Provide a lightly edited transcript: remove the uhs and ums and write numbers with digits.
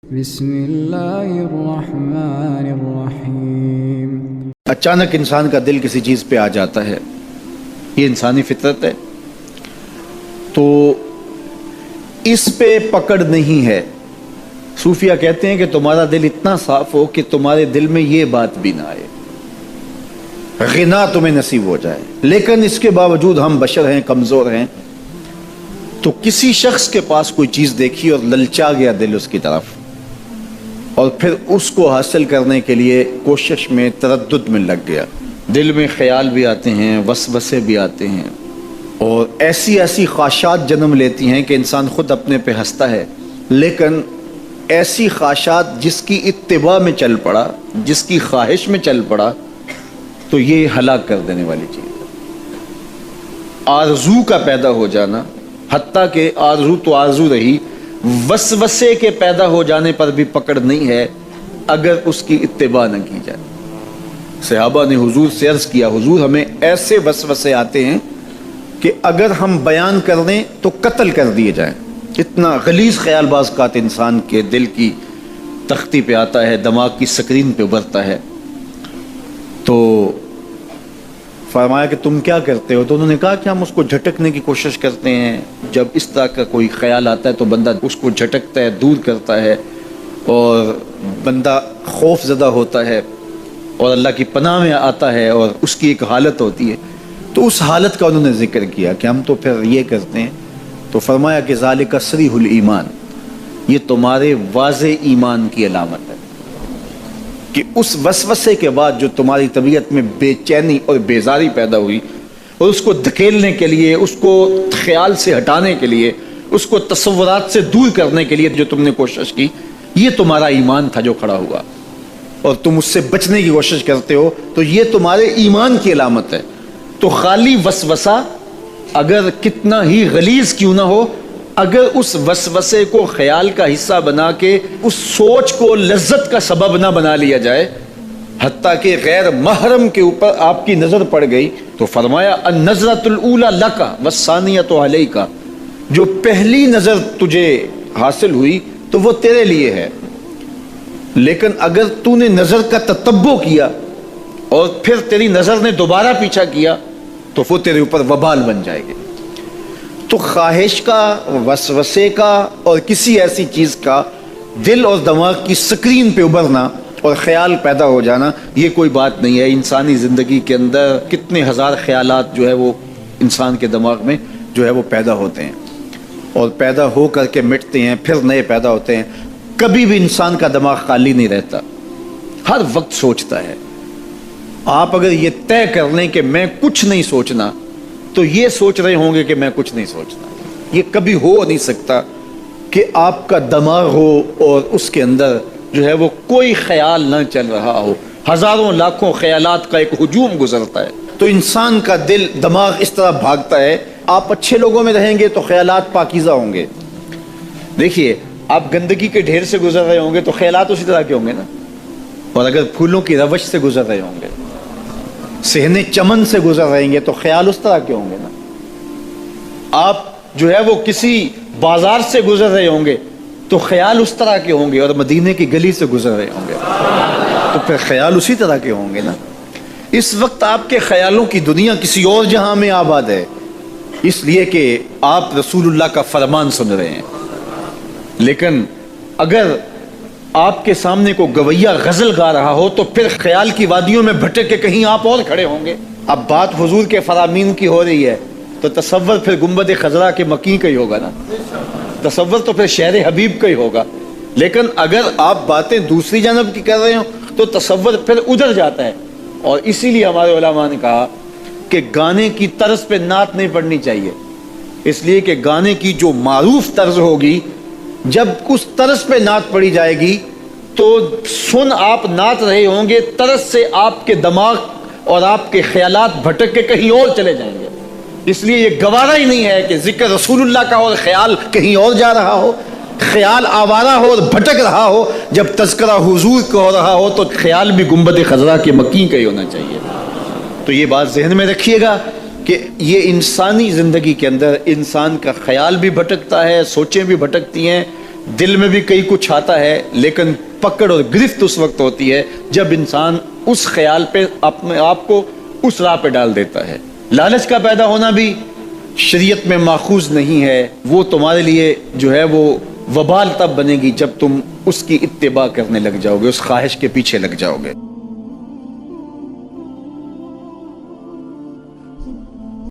بسم اللہ الرحمن الرحیم۔ اچانک انسان کا دل کسی چیز پہ آ جاتا ہے، یہ انسانی فطرت ہے، تو اس پہ پکڑ نہیں ہے۔ صوفیہ کہتے ہیں کہ تمہارا دل اتنا صاف ہو کہ تمہارے دل میں یہ بات بھی نہ آئے، غنا تمہیں نصیب ہو جائے، لیکن اس کے باوجود ہم بشر ہیں، کمزور ہیں، تو کسی شخص کے پاس کوئی چیز دیکھی اور للچا گیا دل اس کی طرف، اور پھر اس کو حاصل کرنے کے لیے کوشش میں، تردد میں لگ گیا۔ دل میں خیال بھی آتے ہیں، وسوسے بھی آتے ہیں، اور ایسی خواہشات جنم لیتی ہیں کہ انسان خود اپنے پہ ہنستا ہے، لیکن ایسی خواہشات جس کی اتباع میں چل پڑا، جس کی خواہش میں چل پڑا، تو یہ ہلاک کر دینے والی چیز ہے۔ آرزو کا پیدا ہو جانا، حتیٰ کہ آرزو تو آرزو رہی، وسوسے کے پیدا ہو جانے پر بھی پکڑ نہیں ہے اگر اس کی اتباع نہ کی جائے۔ صحابہ نے حضور سے عرض کیا، حضور ہمیں ایسے وسوسے آتے ہیں کہ اگر ہم بیان کر دیں تو قتل کر دیے جائیں۔ اتنا غلیظ خیال بعض اوقات انسان کے دل کی تختی پہ آتا ہے، دماغ کی سکرین پہ ابھرتا ہے۔ تو فرمایا کہ تم کیا کرتے ہو؟ تو انہوں نے کہا کہ ہم اس کو جھٹکنے کی کوشش کرتے ہیں، جب اس طرح کا کوئی خیال آتا ہے تو بندہ اس کو جھٹکتا ہے، دور کرتا ہے، اور بندہ خوف زدہ ہوتا ہے اور اللہ کی پناہ میں آتا ہے، اور اس کی ایک حالت ہوتی ہے۔ تو اس حالت کا انہوں نے ذکر کیا کہ ہم تو پھر یہ کرتے ہیں، تو فرمایا کہ ذالک صریح الایمان، یہ تمہارے واضح ایمان کی علامت ہے کہ اس وسوسے کے بعد جو تمہاری طبیعت میں بے چینی اور بیزاری پیدا ہوئی، اور اس کو دھکیلنے کے لیے، اس کو خیال سے ہٹانے کے لیے، اس کو تصورات سے دور کرنے کے لیے جو تم نے کوشش کی، یہ تمہارا ایمان تھا جو کھڑا ہوا، اور تم اس سے بچنے کی کوشش کرتے ہو، تو یہ تمہارے ایمان کی علامت ہے۔ تو خالی وسوسہ اگر کتنا ہی غلیظ کیوں نہ ہو، اگر اس وسوسے کو خیال کا حصہ بنا کے اس سوچ کو لذت کا سبب نہ بنا لیا جائے، حتیٰ کہ غیر محرم کے اوپر آپ کی نظر پڑ گئی، تو فرمایا النظرۃ الاولی لک والثانیۃ علیک، جو پہلی نظر تجھے حاصل ہوئی تو وہ تیرے لیے ہے، لیکن اگر تو نے نظر کا تتبع کیا اور پھر تیری نظر نے دوبارہ پیچھا کیا تو وہ تیرے اوپر وبال بن جائے گی۔ تو خواہش کا، وسوسے کا، اور کسی ایسی چیز کا دل اور دماغ کی سکرین پہ ابھرنا اور خیال پیدا ہو جانا، یہ کوئی بات نہیں ہے۔ انسانی زندگی کے اندر کتنے ہزار خیالات جو ہے وہ انسان کے دماغ میں جو ہے وہ پیدا ہوتے ہیں، اور پیدا ہو کر کے مٹتے ہیں، پھر نئے پیدا ہوتے ہیں۔ کبھی بھی انسان کا دماغ خالی نہیں رہتا، ہر وقت سوچتا ہے۔ آپ اگر یہ طے کر لیں کہ میں کچھ نہیں سوچنا، تو یہ سوچ رہے ہوں گے کہ میں کچھ نہیں سوچنا۔ یہ کبھی ہو نہیں سکتا کہ آپ کا دماغ ہو اور اس کے اندر جو ہے وہ کوئی خیال نہ چل رہا ہو۔ ہزاروں لاکھوں خیالات کا ایک ہجوم گزرتا ہے، تو انسان کا دل، دماغ اس طرح بھاگتا ہے۔ آپ اچھے لوگوں میں رہیں گے تو خیالات پاکیزہ ہوں گے۔ دیکھیے، آپ گندگی کے ڈھیر سے گزر رہے ہوں گے تو خیالات اسی طرح کے ہوں گے نا، اور اگر پھولوں کی روش سے گزر رہے ہوں گے، صحن چمن سے گزر رہیں گے تو خیال اس طرح کے ہوں گے نا۔ آپ جو ہے وہ کسی بازار سے گزر رہے ہوں گے تو خیال اس طرح کے ہوں گے، اور مدینے کی گلی سے گزر رہے ہوں گے تو پھر خیال اسی طرح کے ہوں گے نا۔ اس وقت آپ کے خیالوں کی دنیا کسی اور جہاں میں آباد ہے، اس لیے کہ آپ رسول اللہ کا فرمان سن رہے ہیں۔ لیکن اگر آپ کے سامنے کو گویا غزل گا رہا ہو تو پھر خیال کی وادیوں میں بھٹک کے کہیں آپ اور کھڑے ہوں گے۔ اب بات حضور کے فرامین کی ہو رہی ہے تو تصور پھر گنبد خضرا کے مکی کا ہی ہوگا نا، تصور تو پھر شہر حبیب کا ہی ہوگا۔ لیکن اگر آپ باتیں دوسری جانب کی کر رہے ہوں تو تصور پھر ادھر جاتا ہے، اور اسی لیے ہمارے علماء نے کہا کہ گانے کی طرز پہ نعت نہیں پڑھنی چاہیے، اس لیے کہ گانے کی جو معروف طرز ہوگی، جب اس طرز پہ نعت پڑھی جائے گی تو سن آپ نعت رہے ہوں گے، طرز سے آپ کے دماغ اور آپ کے خیالات بھٹک کے کہیں اور چلے جائیں گے۔ اس لیے یہ گوارا ہی نہیں ہے کہ ذکر رسول اللہ کا اور خیال کہیں اور جا رہا ہو، خیال آوارہ ہو اور بھٹک رہا ہو۔ جب تذکرہ حضور کا ہو رہا ہو تو خیال بھی گنبد خضرا کے مکی کا ہی ہونا چاہیے۔ تو یہ بات ذہن میں رکھیے گا کہ یہ انسانی زندگی کے اندر انسان کا خیال بھی بھٹکتا ہے، سوچیں بھی بھٹکتی ہیں، دل میں بھی کئی کچھ آتا ہے، لیکن پکڑ اور گرفت اس وقت ہوتی ہے جب انسان اس خیال پہ اپنے آپ کو اس راہ پہ ڈال دیتا ہے۔ لالچ کا پیدا ہونا بھی شریعت میں ماخوذ نہیں ہے، وہ تمہارے لیے جو ہے وہ وبال تب بنے گی جب تم اس کی اتباع کرنے لگ جاؤ گے، اس خواہش کے پیچھے لگ جاؤ گے۔